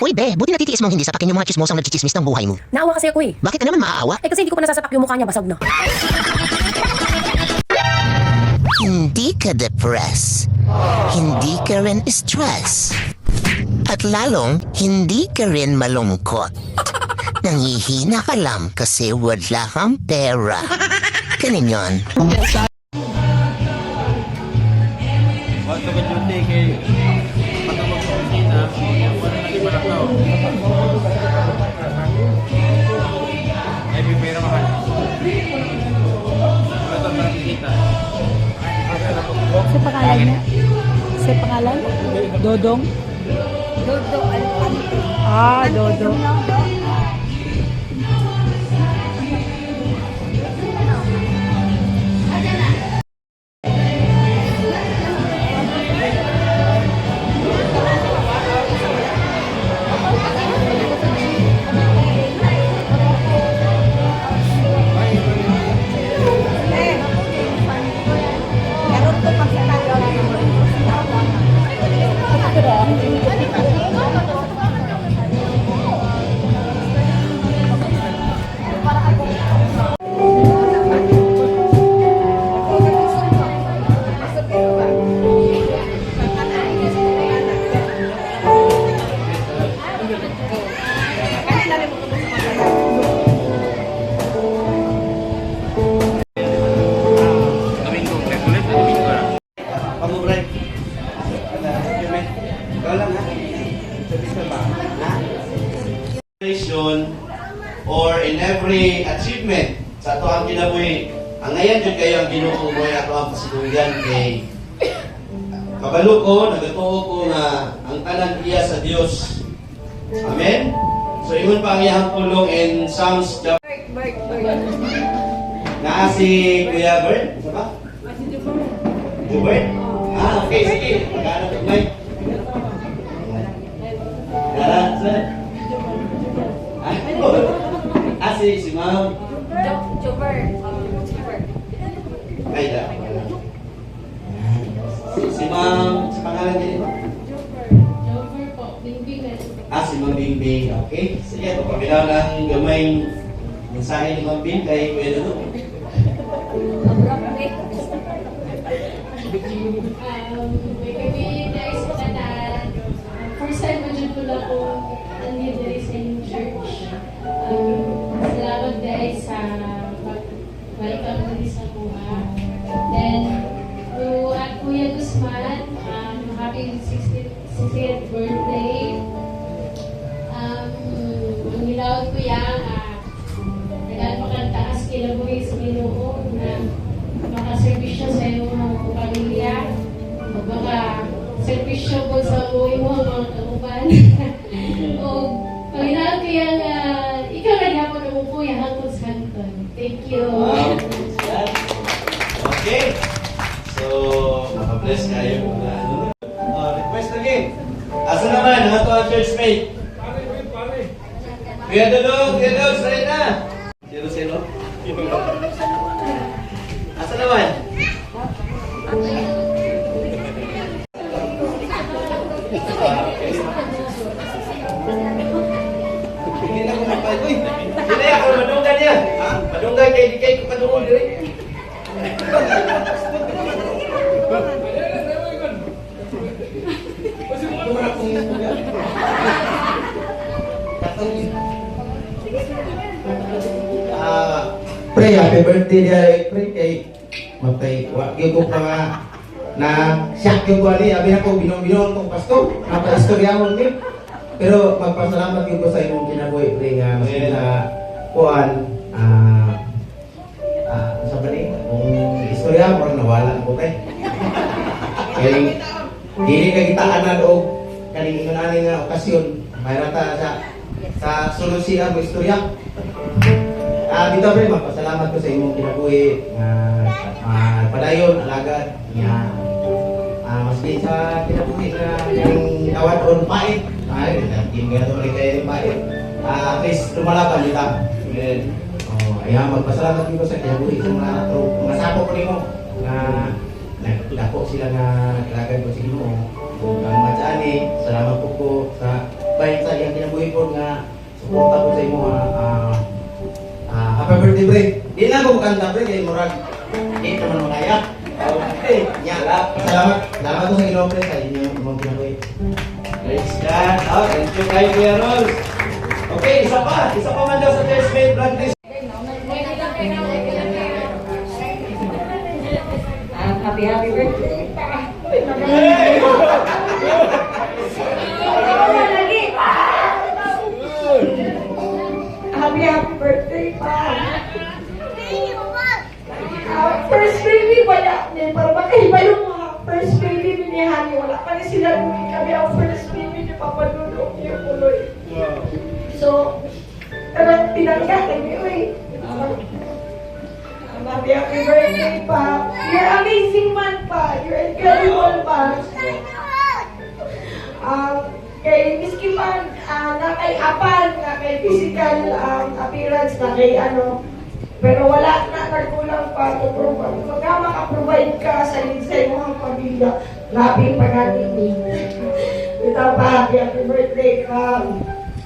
Uy, be, buti natitiis mong hindi sapakin yung mga chismosang nagchichismis ng buhay mo. Naawa kasi ako eh. Bakit ka naman maaawa? Eh kasi hindi ko pa nasasapak yung mukha niya, basag na. Hindi ka depressed. Hindi ka rin stress. At lalong, hindi ka rin malungkot. Nangihina ka lang kasi wala kang pera. Ganun yun. Waktu bercuti ke patunggu kita, wala na iba na tao. Ay, pipira mahal. Wala na kita. Sa pangalan niya? Sa pangalan? Dodong? Dodong Alpante. Ah, Dodong. Meron to pag sa Domingo, Merkulis atau Minggu na? Pamubray. Ikaw lang ha. Bisa ba? Ha? Or in every achievement sa ato ang kinabuhi. Ang ngayon jud kayo ang Ginoo mo ato ang pasidunggan kay kabalo ko, nagatuo ko nga ang tanan iya sa Dios. Amen. So ingon pa ang iyang pulong in Psalms naa si Kuya Bert, ano ba? Bert? Ah, okay, sige. Magkano ito, Mike? Sir? Ah, si Ma'am. Ay, da. Si Ma'am, sa pangalan din ba? Ah, si Ma'am Bingbing. Okay. Sige, papabilaw ng gamayng mensahe ni Ma'am Bing kay Kuya Dudu. May kami guys first time mo dyan pula ko nandito diri sa inyong church. Salamat guys sa welcome diri sa buha. Then, to at Kuya Guzman, happy 60th birthday. Ang nilawag ko yan, nagpakataas kinabuhi sa Ginoo na makaservisyo sa iyong mga pamilya, baka servisyo po sa buhay mo, mga kauban. O, panginoon kaya nga, ikaw na niya po na mo po yung hangtod sa hangtod. Thank you. Wow. Okay. So, makabless kayo. Request again. Asa naman, ang ato ang church mate? Kuya Dudong, straight na. Zero. Asa naman? Hindi na ko mapay. Uy, hindi ako madunggan niya. Ha? Madunggan kay ko padungol diri. Pre, happy birthday dia pre kay matay wa gyud ko pa nga na siyak gyud ko ani abi ako binon-binon kong pasto apa istoryahon ni pero magpasalamat gyud ko sa imong kinabuhi pre nga mas na kuan sa bali kung istorya mo nawala ko kay dili ka kitaanan og kaning ingon ani nga okasyon mayroon ta sa solusyon mo istorya. Dito pre, magpasalamat ko sa imong kinabuhi padayon, alagad niya maski sa kinabuhi na yung awad on pait ay, yung gano'n rin kayo yung pait at least lumalaban nila. Ayan, magpasalamat ko sa kinabuhi sa mga sapo ko nimo na nagdako sila na alagad ko sa inyo ang matsani, salamat po sa bayan sa iyang kinabuhi po nga suporta po sa imo happy birthday pre. Di na ko kanta pre kay murag di naman makaya. Okay, nya salamat po sa Ginoo pre sa inyong imong kinabuhi. Praise God. Oh, thank you kayo, Kuya Rolls. Okay, isa pa man daw sa testament blood test. Happy birthday. Happy birthday pa. First baby wala din para makaiba yung mga first baby ni Hani wala pa rin sila kami ang first baby ni Papa Nuno yung tuloy. So, talagang tinanggap kami, uy. Happy birthday pa. You're amazing man pa. You're incredible pa. Kay miski man na kay apan, na kay physical appearance, na kay ano, pero wala na nagkulang pa to provide. Pagka maka-provide ka sa iyong pamilya, labing pag-atini. Ito pa, happy birthday ka.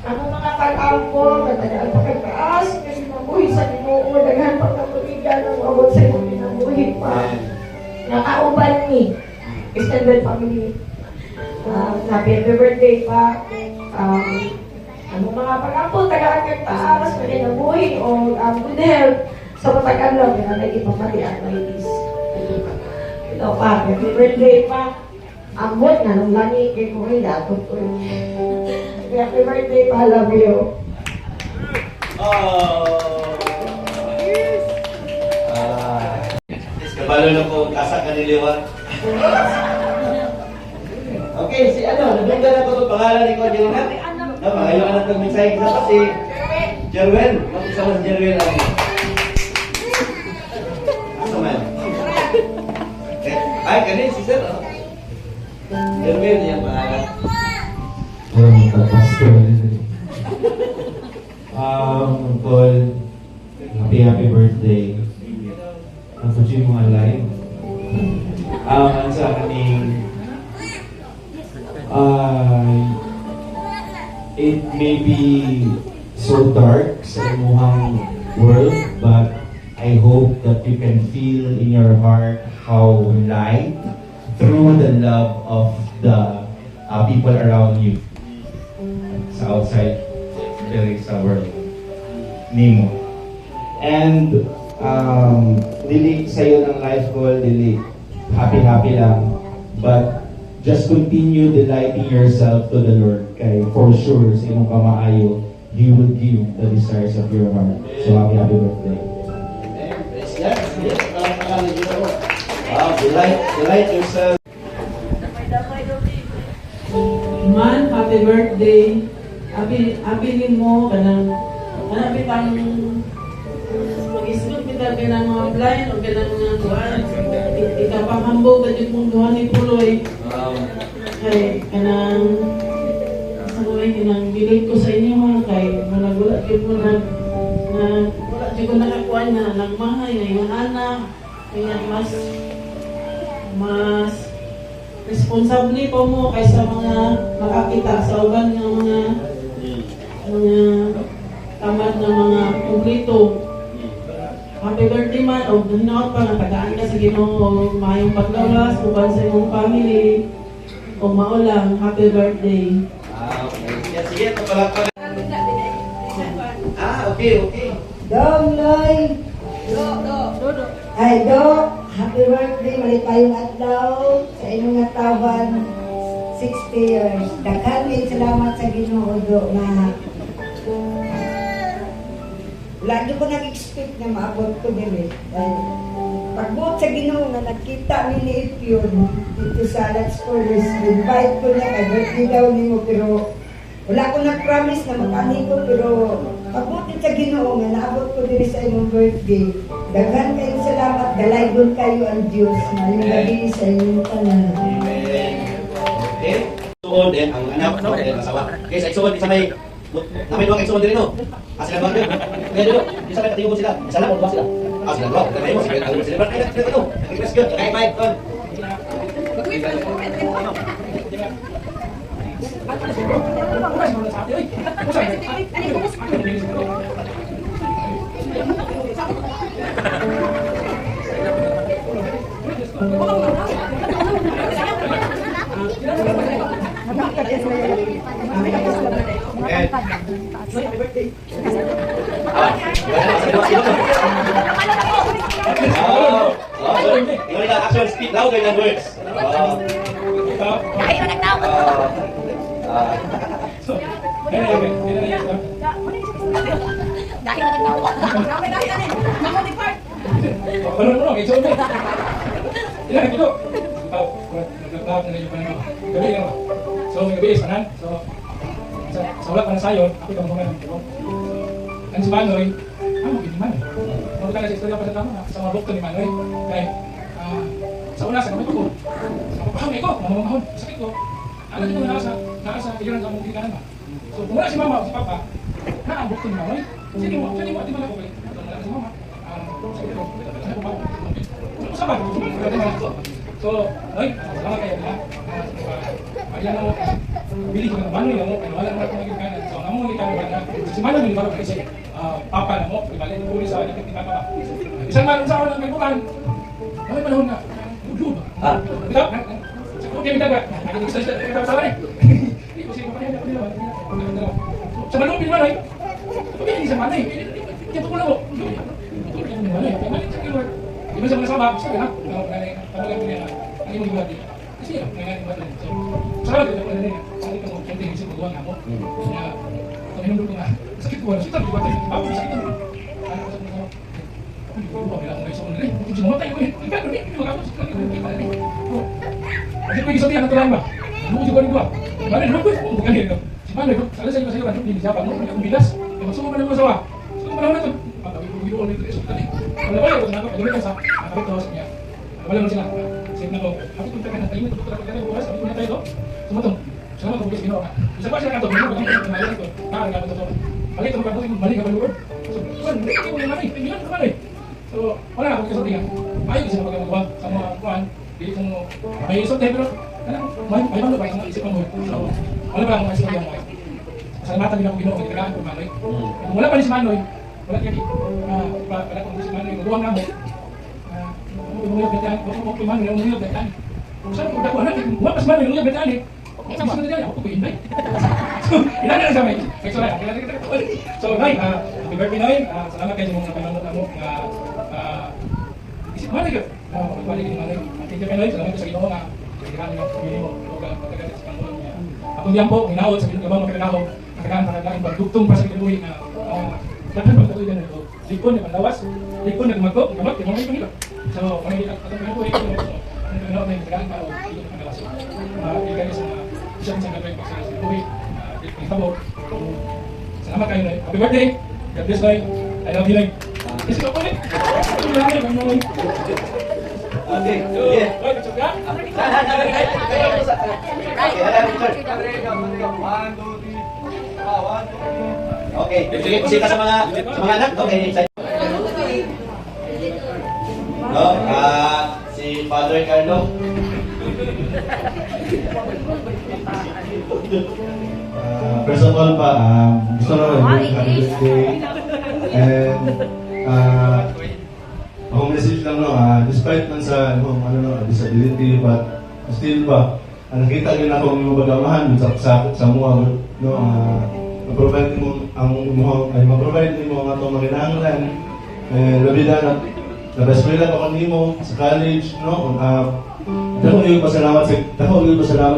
Ano mga pag-ampo, matagal pa kagkaas, kasi mabuhi sa Ginoo, daghan pag natuligan ng awad sa iyong pinabuhi pa. Nakauban ni extended family. Happy birthday pa. Ano mga pag-ampo, tagaan kagkaas, maginabuhi, o good health sa matagal lang, na nag-ipamati ang ladies. Ito pa, happy birthday pa. Ambot nga nung lani, kay kung hindi ato ko. Happy birthday pa, love you. Kabalo na po, kasak ka niliwan. Okay, si ano, nabigyan na ko itong pangalan ni Kuya Jerwin. Ngayon anak nag-mensahe isa pa si Jerwin. Mag-isa mo si Jerwin. Asa man? Ay, kanin si Sir. Jerwin, yung pangalan. Tol, happy birthday. Napagin mo nga live. Ang sa aking it may be so dark sa imuhang world, but I hope that you can feel in your heart how light through the love of the people around you sa outside there sa world nimo. And dili sa'yo ng life goal, dili happy lang, but just continue delighting yourself to the Lord, kay for sure sa imong kamaayo He will give the desires of your heart. So happy birthday. Praise God. Yes, ang pangalan ni Jerwin. Wow, delight yourself. Man, happy birthday. Happy mo kanang bitang mag-isgot kita kanang mga blind o kanang mga kuan. Ikapahambog ka jud mong duha ni Puloy. Kay kanang sanoy kanang gilit ko sa inyo mga kay wala jud mo na wala jud ko nakakuan na nagmahay na yung anak. Kaya mas responsable pa mo kaysa mga makakita sa uban ng mga tamad na mga publiko. Happy birthday man, o hinaot pa nga tagaan ka sa Ginoo, mayong paglawas, uban sa imong family, o maulang, happy birthday. Okay. Sige, papalakpan. Okay. Dong, Loy. Ay, Do. Happy birthday. Malit tayong adlaw sa inyong atawan. 60 years. Daghan salamat sa Ginoo, Do, na lagi ko nag-expect na maabot ko din eh. Pagbuot sa Ginoo na nakita niliit yun dito sa Let's Forest, invite ko na kay birthday daw nimo, pero wala ko nag-promise na mag-ani ko, pero pagbuot sa Ginoo nga naabot ko din sa imong birthday. Daghan kayong salamat, dalaygon kayo ang Diyos na yung gabi sa inyong tanan. Okay. Suod ang anak ko ang asawa. Okay, sa isuod isa may doang isuod din no. Sila ba? Kaya dito, isa may katiyo sila. Isa lang o dua sila. Sila dua. Kaya mo sila katiyo sila. Ay, ito. Request good. Kay Mike. Ikaw nila action, speak louder than words. So, may gabi isanan. So, sa wala pa na sayon, ako yung mga nang ang si Manoy, hindi man. Ano ka na sa istorya pa sa tama, sa mga bukto ni Manoy. Kaya, sa una, sa kamay ko, napapahangay ko, mamamahon, sakit ko. Alam ko na nasa ilan sa mong kailangan ba. So, kung wala si Mama o si Papa, na ang bukto ni Manoy, sige mo, di ba na ako kayo? Wala si Mama, sakit ko, sakit ko pa. So, saban, so, ay, salamat kayo na. Ayan mo, bili ko ng Manoy na mo, wala naman akong naging kanan. So, namun ulit kami na, si Manoy hindi ba kasi Papa na mo, ibalik ko ulit sa ikot ni Papa. Isang maroon sa ako ng kaibukan, may panahon na, lublo ba? Ito? Okay, may dagat. Nakinig sa sawa eh. Hindi ko siya mapahaya na. Sa Manoy, hindi Manoy. Pagkakini sa Manoy, hindi ko na mo. Di ba sa mga sama, gusto ko na. Tawagan ko niya na, ang imong iwag din. Kasi yun, ngayon iwag din. So, salamat ko na rin. Sabi ko mo, kung tingin siya magawa nga mo. Kaya, kami nung nga, sakit ko, sakit ko, sakit ko, sakit ko. Ano ko sa mga, hindi ko ba, kailangan ko sa una rin. Hindi mo matay ko eh. Hindi ka, hindi mo makapos. Kasi ko yung sabihan ng tulang ba? Ano ko siya ko ba? Bale, ano ko? Kung ganyan no? Si Manoy, sana sa iyo sa iyo, ano, hindi siya pa, ano, kung bilas. Kaya magsuko pa ng masawa. So, kung panahon na ito, pagkakito ko ulit ito, wala ba yun, kung ka sa, nakakit ko sa niya. Wala mo sila. Save na ko. Ako kung tayo na tayo, ito ko tayo bukas, sabi ko na tayo to. Sumatong. Salamat ko bukas ginawa ka. Isa pa siya na ito, ginawa ko ng mga ito. Nakakagabot ito. Balik ito magkakot, balik ka ba lugar? So, hindi ko na namin, tingnan ko naman eh. So, wala na ako kasi tingnan. Ayaw kasi na magkagawa sa mga kuhan. Hindi kong may isot eh, pero may malo ba yung isip mo. So, wala ba akong isip mo. Salamatan din ako ginawa, hindi kailangan ko Manoy. Kung wala pa rin si Manoy, wala kaya wala kung si Manoy, magawa nga mo. Umuyog betan, ako ko man yung umuyog betan. Saan ko dako na, wala pas man yung umuyog betan eh. Sa mga sinunod ako ko inday. Ilan na sa may. So, Noy, happy birthday Noy. Salamat kayo sa mga panonood mo nga isip man ka. Balik ni Manoy. Thank you Noy, salamat sa Ginoo nga kailangan mo pili mo o pagkagalit sa Panginoon niya. Ako diyan po, hinaot sa Ginoo mo kailangan para pagdugtong pa sa kibuhi nga dapat pagtuloy din ito. Likon na pandawas, likon na gumagpo, gamot, yung mga ito. So, kung hindi natin ito, ito, ang gano'n na yung tagaan ka o ito na pandawas. Ikay sa isang gagawin pa sa kibuhi, itabo. Salamat kayo, Noy. Happy birthday! God bless, Noy. I love you, Noy. Yes, ito po, Noy. Okay, yeah. Noy, kacok ka? Okay, sige, bisita sa mga anak. Okay, no, si Father Carlo. First of all pa, gusto na rin happy birthday. And akong message lang no, despite man sa disability, but still ba, nakita rin ako ng bagamahan sa mga no, ma-provide mo ma-provide mo ang atong makinahanglan. Labi na nag-eskwela pa kanimo sa college, no? Dako yung pasalamat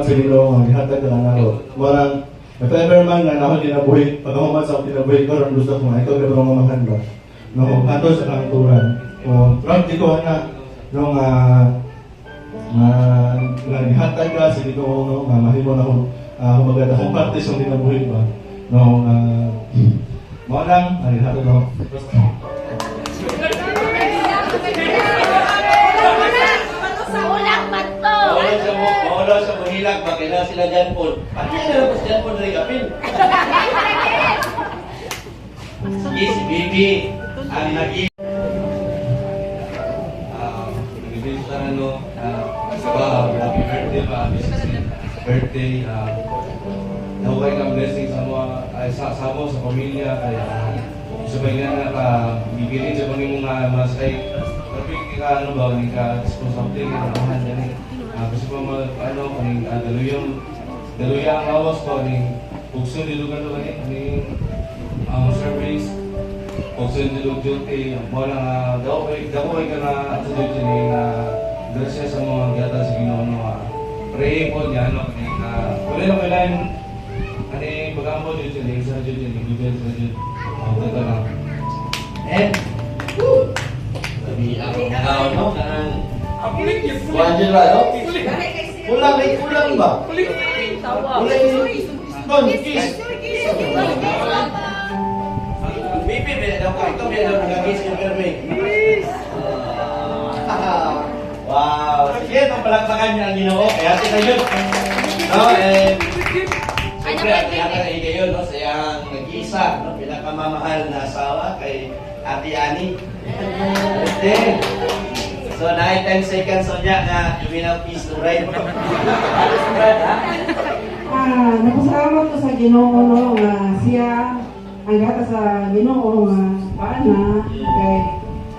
sa Ginoo ang gihatag ka nako. Marang if ever man nga ako dinabuhi, pagkahuman sa akong dinabuhi ko, ron gusto ko nga, ikaw na mga mahan ba? No, ato sa kanturan. O, proud ko na, no, nga gihatag ka sa Ginoo, no, nga mahimo na ko, kumbaga, akong parte sa dinabuhi ba? No, mo lang, ay hatag ako. Maulo sa Buhilag, bakila sila dyan po. Pati na lang po dyan po narigapin. Sige, si Bibi, ang nag-i... Nag-ibig sa happy birthday pa, birthday, dugay kang blessing sa mga sa mo sa pamilya kaya sabay nga ka bibili sa pang mga masay tapi ka ano ba ni ka responsable ka naman gani kasi pa ano kaning daluyang awas ko ni bukso dilugan do ni ang service bukso dilugan duty mo lang daw ay ka na ato dito ni grasya sa mga gata sa Ginoo pray po niya ano ni wala na kailan ani pag-ambo dito ni sa dito ni bibel sa dito ito lang And, sabi ako no? Kanang, Kulit yun. Juan ba, no? Kulang ba? Kulit. Don, kiss. Bibi, daw ko, ito daw nag-kiss yung perme. Wow, sige, pampalakpakan niya ang Ginoo. Kaya sila yun. No, siyempre, at kaya kayo, no, sa iyang nag-iisa, no, pinakamamahal na asawa kay Ate Ani. Okay. So, 10 seconds on niya na luminaw peace to ride. Napasalamat ko sa Ginoo no nga siya ang gata sa Ginoo nga paana kay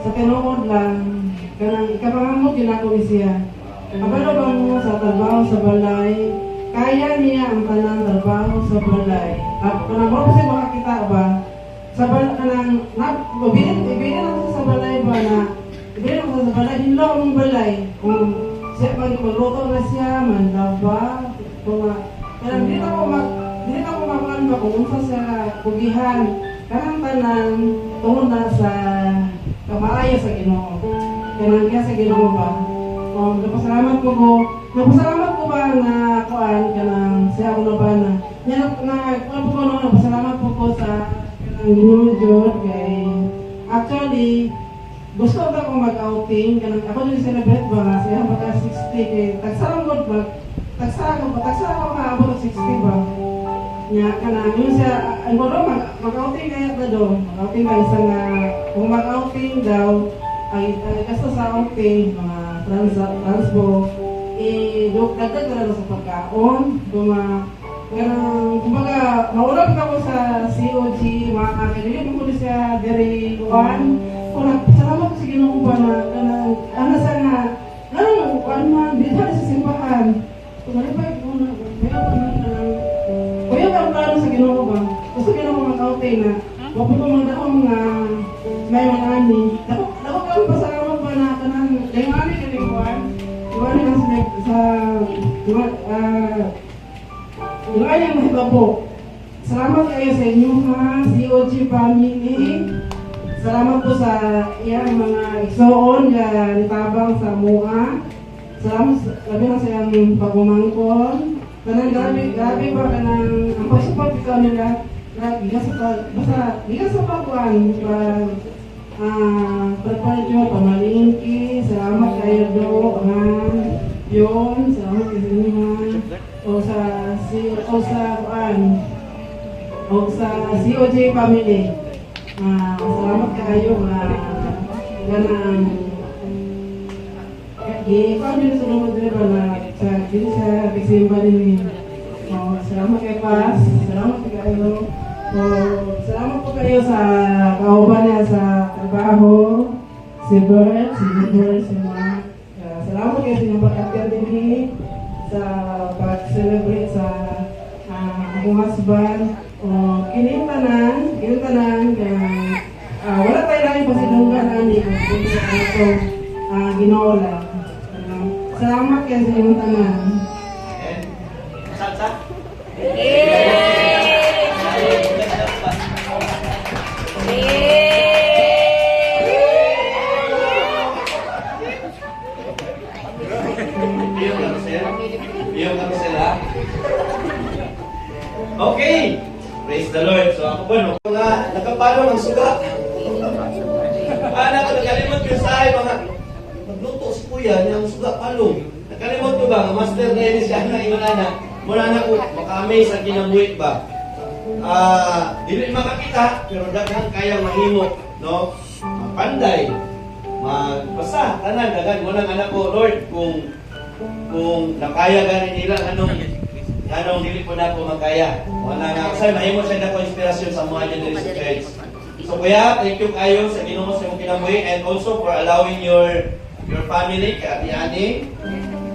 sa tinuod lang kanang ikapangamot ginako ni siya. Kabalo ba mo sa trabaho sa balay kaya niya ang tanang trabaho sa balay. At kanang mo kasi makakita ba sa balay kanang ibigin ako sa balay ba na ibigin ako sa balay hinlo ang balay kung siya magluto na siya mandaba kung kaya hindi na ako makuhan ba kung unsa sa pugihan. Kanang tanan, tungod na sa kamaayo sa Ginoo. Kaya sa Ginoo ba? Napasalamat ko ba na kuan kanang siya ko ba na. Napasalamat po ko sa kanang Ginoo Jud kay actually gusto ko mag-outing kanang ako din celebrate ba nga siya baka 60 kay tagsarang gud Tagsa ko kaabot 60 ba? Nya kana yun siya ang bodo mag-outing kaya na do. Mag-outing ba isang kung mag-outing daw ay kaso sa outing mga transbo dagdag na sa pagkaon kumbaga maulap ka ko sa COG mga kakilili mo ko siya dari 1 kung salamat ko sa Ginoo ba na ano sa nga ganun man dito sa simbahan. Kuya ba ang plano sa Ginoo ba? Gusto Ginoo mag-outing na wapon ko magdaong nga may manani. Dako ka pasalamat ba na kanang lingani kanikuan? Iwan lang sa lingani ang mahibabo. Salamat kayo sa inyo ha, COG family. Salamat po sa iyang mga igsoon nga nitabang sa mua. Salamat labi na sa iyong pagmamangkon. Kanang grabe ba kanang ang pag-support ikaw nila gigas sa pagkuhan pagpalit pamalingki. Salamat kayo do yun. Salamat kayo o sa COJ family. Salamat kayo ganang ikaw din sa lumod din ba na sa December din. Salamat kay Paz. Salamat kayo. Salamat po kayo sa kauban niya sa trabaho. Si Bert, si Mark. Salamat kayo sa inyong pag-atya din sa pag-celebrate sa akong husband. Kinintanan wala tayo lang yung pasilungan ani kung ito Ginoo lang. Salamat kayo sa inyong tanan. Salsa? Yung karusel ha? Okay! Praise the Lord. So ako po, no? Nakapalo ng suga. Nakalimot ko sa ay mga magluto si kuya niyang suga palong. Nakalimot ko ba, master na yun siya na imanana. Mula na ko, maka-amaze ang kinabuhit ba? Dili makakita, pero daghang kayang mahimo, no? Mapanday, magbasa, tanan, dagan mo lang anak ko, Lord, kung nakaya ganin nila, Ganong dili po na po magkaya. Wala nga kasi mahimo siya na inspirasyon sa mga dyan sa church. So kuya, thank you kayo sa Ginoo sa imong kinabuhi and also for allowing your family kay Ate Ani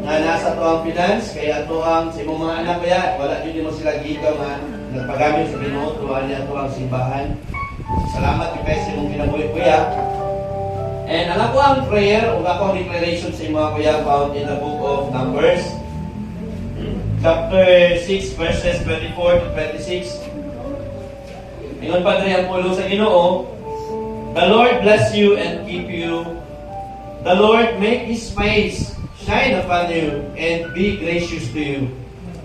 nga nasa to ang finance kaya to ang sa imong mga anak kuya wala jud mo sila gito nga nagpagamit sa Ginoo tuwa niya to ang simbahan. Salamat kay sa imong kinabuhi kuya. And ang ako ang prayer o ako ang declaration sa mga kuya found in the book of Numbers chapter 6 verses 24 to 26. Ingon Padre ang pulo sa Ginoo, the Lord bless you and keep you. The Lord make His face shine upon you and be gracious to you.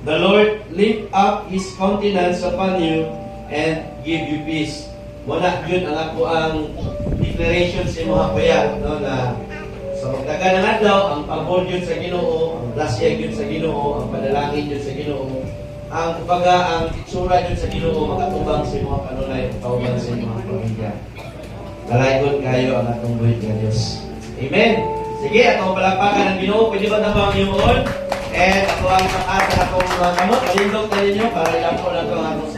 The Lord lift up His countenance upon you and give you peace. Wala yun ang ako ang declaration sa mga kuya, no, na sa magdaga ng adlaw, ang pabor yun sa Ginoo, ang blasya yun sa Ginoo, ang panalangin yun sa Ginoo, ang kumbaga, ang itsura yun sa Ginoo, makatubang sa mga kanunay, kauban sa mga pamilya. Lalaygon kayo ang atong buhay ng Diyos. Amen. Sige, atong palakpakan ng Ginoo, pwede ba naman yung on? And ako ang pag-asa akong mga kamot, malindog na ninyo para ilang po lang ito ang atong